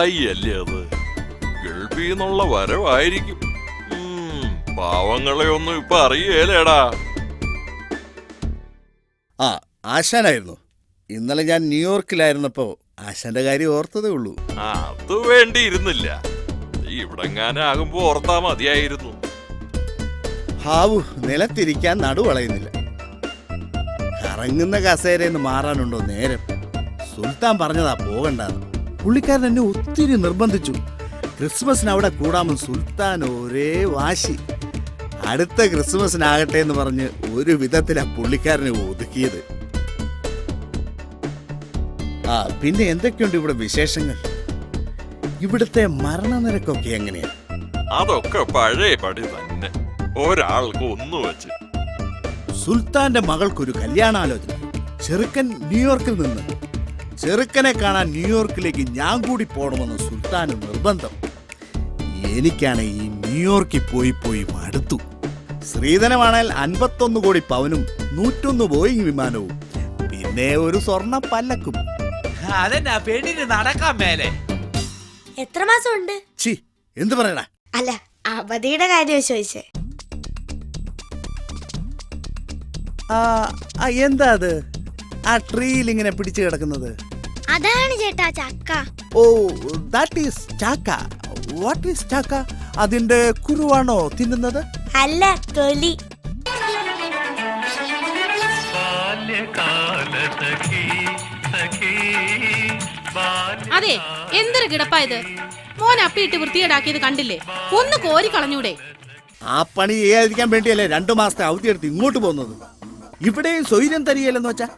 മിഠായി അല്ലേ അത്? ഗൾഫിൽ നിന്നുള്ള വരവായിരിക്കും. പാവങ്ങളെ ഒന്നും ഇപ്പൊ അറിയേലേടാ. ആ, ആശാനായിരുന്നു. ഇന്നലെ ഞാൻ ന്യൂയോർക്കിലായിരുന്നപ്പോ ആശാന്റെ കാര്യം ഓർത്തതേ ഉള്ളൂ. അത് വേണ്ടിയിരുന്നില്ല. ഇവിടെങ്ങാനാകുമ്പോ ഓർത്താ മതിയായിരുന്നു. ഹാവു, നിലത്തിരിക്കാൻ നടുവളയുന്നില്ല. കറങ്ങുന്ന കസേരയെന്ന് മാറാനുണ്ടോ നേരം? സുൽത്താൻ പറഞ്ഞതാ പോകണ്ടെന്ന്. പുള്ളിക്കാരൻ എന്നെ ഒത്തിരി നിർബന്ധിച്ചു. ക്രിസ്മസിന് അവിടെ കൂടാമെന്ന് സുൽത്താൻ ഒരേ വാശി. അടുത്ത ക്രിസ്മസിനാകട്ടെ എന്ന് പറഞ്ഞ് ഒരു വിധത്തിലാ പുള്ളിക്കാരനെ ഒതുക്കിയത്. ആ, പിന്നെ എന്തൊക്കെയുണ്ട് ഇവിടെ വിശേഷങ്ങൾ? ഇവിടുത്തെ മരണനിരക്കൊക്കെ എങ്ങനെയാ? അതൊക്കെ പഴയ പടി തന്നെ, ഒരാൾക്ക് ഒന്ന് വെച്ച്. സുൽത്താന്റെ മകൾക്കൊരു കല്യാണാലോചന. ചെറുക്കൻ ന്യൂയോർക്കിൽ നിന്ന്. ചെറുക്കനെ കാണാൻ ന്യൂയോർക്കിലേക്ക് ഞാൻ കൂടി പോകണമെന്ന് സുൽത്താന് നിർബന്ധം. എനിക്കാണ് ഈ ന്യൂയോർക്കിൽ പോയി മടുത്തു. ശ്രീധനമാണെങ്കിൽ 51 കോടി പവനും 101 ബോയിങ് വിമാനവും പിന്നെ ഒരു സ്വർണ്ണ പല്ലക്കും. അതെന്നാ പെണ്ണിന് നടക്കാൻ മേലെ. എത്ര മാസം ഉണ്ട്? ചി, എന്ത് പറയടാ? അല്ല, അവധിയുടെ കാര്യം ചോദിച്ചേ. എന്താ അത് ആ ട്രീയിൽ ഇങ്ങനെ പിടിച്ചു കിടക്കുന്നത്? അതാണ് ചേട്ടാ ചക്ക. ഓ, ദാറ്റ് ഈസ് ചാക്ക. വാട്ട് ഈസ് ചാക്ക? അതിന്റെ കുരുവാണോ തിന്നുന്നത്? അല്ല, തൊലി. അതെ, എന്തൊരു കിടപ്പായത്. മോൻ അപ്പിയിട്ട് വൃത്തികേടാക്കിയത് കണ്ടില്ലേ? ഒന്ന് കോരി കളഞ്ഞൂടെ? ആ പണി ചെയ്യാതിരിക്കാൻ വേണ്ടിയല്ലേ 2 മാസത്തെ അവധി എടുത്ത് ഇങ്ങോട്ട് പോകുന്നത്. ഇവിടെയും സ്വൈര്യം തരികയില്ലെന്ന് വെച്ചാ.